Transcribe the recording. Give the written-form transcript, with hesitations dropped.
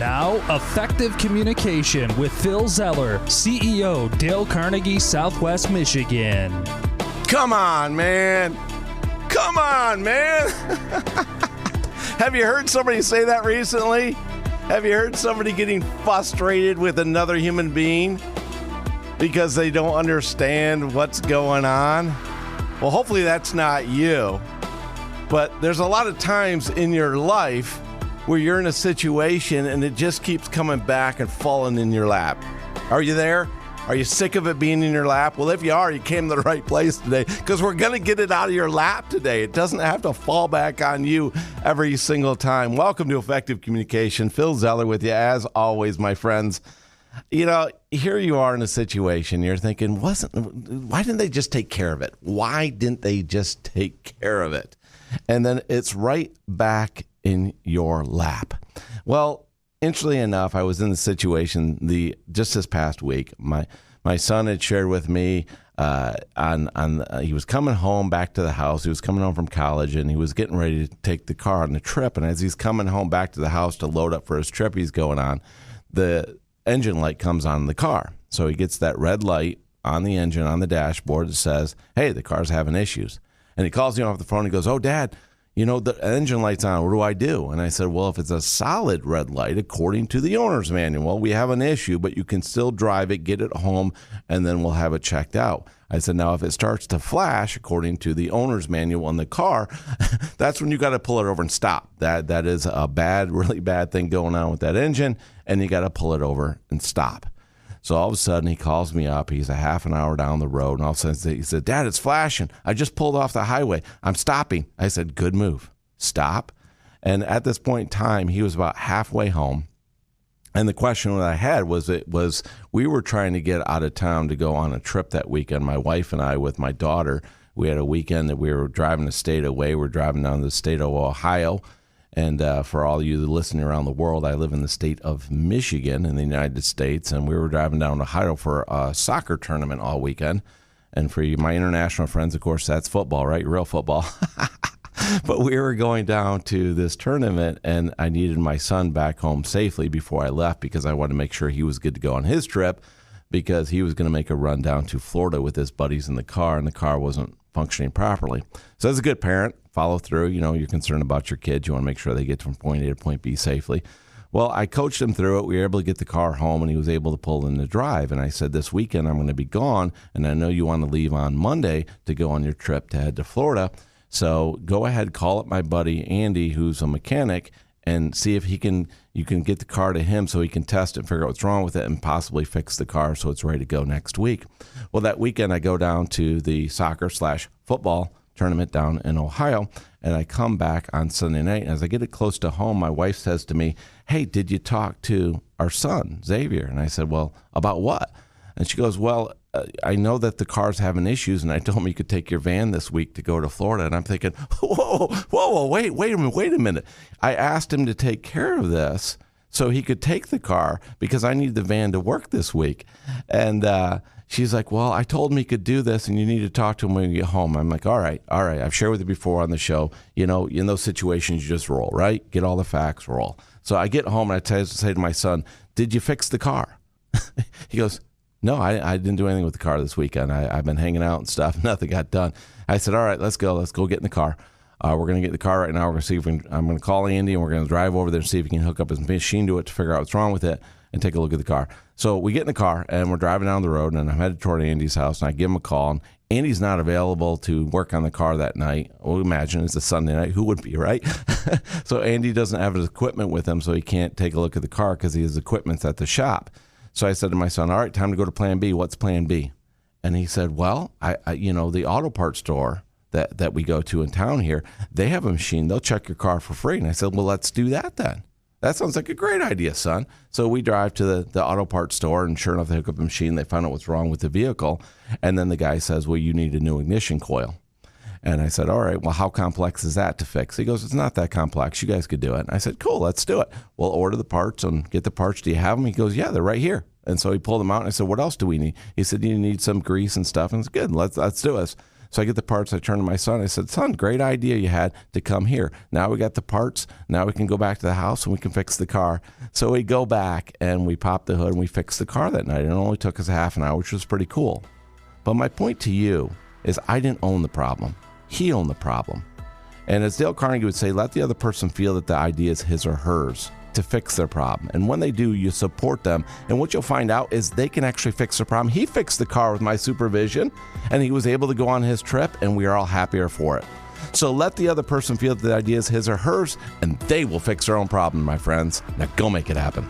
Now, Effective Communication with Phil Zeller, CEO, Dale Carnegie, Southwest Michigan. Come on, man. Come on, man. Have you heard somebody say that recently? Have you heard somebody getting frustrated with another human being because they don't understand what's going on? Well, hopefully that's not you. But there's a lot of times in your life where you're in a situation and it just keeps coming back and falling in your lap. Are you there? Are you sick of it being in your lap? Well, if you are, you came to the right place today, because we're going to get it out of your lap today. It doesn't have to fall back on you every single time. Welcome to Effective Communication. Phil Zeller with you, as always, my friends. You know, here you are in a situation. You're thinking, why didn't they just take care of it? Why didn't they just take care of it? And then it's right back in your lap. Well, interestingly enough, I was in the situation just this past week. My son had shared with me he was coming home back to the house. He was coming home from college, and he was getting ready to take the car on the trip. And as he's coming home back to the house to load up for his trip he's going on, the engine light comes on in the car. So he gets that red light on the engine on the dashboard that says, hey, the car's having issues. And he calls me off the phone. He goes, oh, Dad, you know, the engine light's on. What do I do? And I said, well, if it's a solid red light, according to the owner's manual, we have an issue, but you can still drive it, get it home, and then we'll have it checked out. I said, now, if it starts to flash, according to the owner's manual on the car, that's when you got to pull it over and stop. That is a really bad thing going on with that engine, and you got to pull it over and stop. So all of a sudden, he calls me up. He's a half an hour down the road, and all of a sudden, he said, Dad, it's flashing. I just pulled off the highway. I'm stopping. I said, good move. Stop. And at this point in time, he was about halfway home. And the question that I had was we were trying to get out of town to go on a trip that weekend, my wife and I, with my daughter. We had a weekend that we were driving a state away. We're driving down to the state of Ohio. And for all of you listening around the world, I live in the state of Michigan in the United States, and we were driving down to Ohio for a soccer tournament all weekend. And for you, my international friends, of course, that's football, right? Real football. But we were going down to this tournament, and I needed my son back home safely before I left because I wanted to make sure he was good to go on his trip, because he was going to make a run down to Florida with his buddies in the car, and the car wasn't functioning properly. So as a good parent, follow through. You know, you're concerned about your kids. You want to make sure they get from point A to point B safely. Well, I coached him through it. We were able to get the car home, and he was able to pull in the drive. And I said, this weekend I'm going to be gone, and I know you want to leave on Monday to go on your trip to head to Florida. So go ahead, call up my buddy Andy, who's a mechanic, and see if you can get the car to him so he can test it, figure out what's wrong with it, and possibly fix the car so it's ready to go next week. Well, that weekend I go down to the soccer/football tournament down in Ohio, and I come back on Sunday night. And as I get it close to home, my wife says to me, hey, did you talk to our son, Xavier? And I said, well, about what? And she goes, well, I know that the car's having issues, and I told him you could take your van this week to go to Florida. And I'm thinking, whoa, wait a minute. I asked him to take care of this so he could take the car because I need the van to work this week. And she's like, well, I told him he could do this, and you need to talk to him when you get home. I'm like, all right. I've shared with you before on the show, you know, in those situations, you just roll, right? Get all the facts, roll. So I get home, and I say to my son, did you fix the car? He goes, no, I didn't do anything with the car this weekend. I've been hanging out and stuff. Nothing got done. I said, all right, let's go get in the car. We're going to get in the car right now. We're going to see if I'm going to call Andy, and we're going to drive over there and see if he can hook up his machine to it to figure out what's wrong with it and take a look at the car. So we get in the car, and we're driving down the road, and I'm headed toward Andy's house, and I give him a call. And Andy's not available to work on the car that night. Well, imagine it's a Sunday night. Who would be, right? So Andy doesn't have his equipment with him, so he can't take a look at the car because his equipment's at the shop. So I said to my son, all right, time to go to plan B. What's plan B? And he said, well, I the auto parts store that we go to in town here, they have a machine. They'll check your car for free. And I said, well, let's do that then. That sounds like a great idea, son. So we drive to the auto parts store, and sure enough, they hook up a machine. They find out what's wrong with the vehicle. And then the guy says, well, you need a new ignition coil. And I said, all right, well, how complex is that to fix? He goes, it's not that complex. You guys could do it. And I said, cool, let's do it. We'll order the parts and get the parts. Do you have them? He goes, yeah, they're right here. And so he pulled them out, and I said, what else do we need? He said, you need some grease and stuff. And it's good. Let's do this. So I get the parts. I turn to my son. I said, son, great idea you had to come here. Now we got the parts. Now we can go back to the house and we can fix the car. So we go back and we pop the hood and we fix the car that night. And it only took us a half an hour, which was pretty cool. But my point to you is I didn't own the problem. He owned the problem. And as Dale Carnegie would say, let the other person feel that the idea is his or hers to fix their problem. And when they do, you support them. And what you'll find out is they can actually fix their problem. He fixed the car with my supervision, and he was able to go on his trip, and we are all happier for it. So let the other person feel that the idea is his or hers, and they will fix their own problem, my friends. Now go make it happen.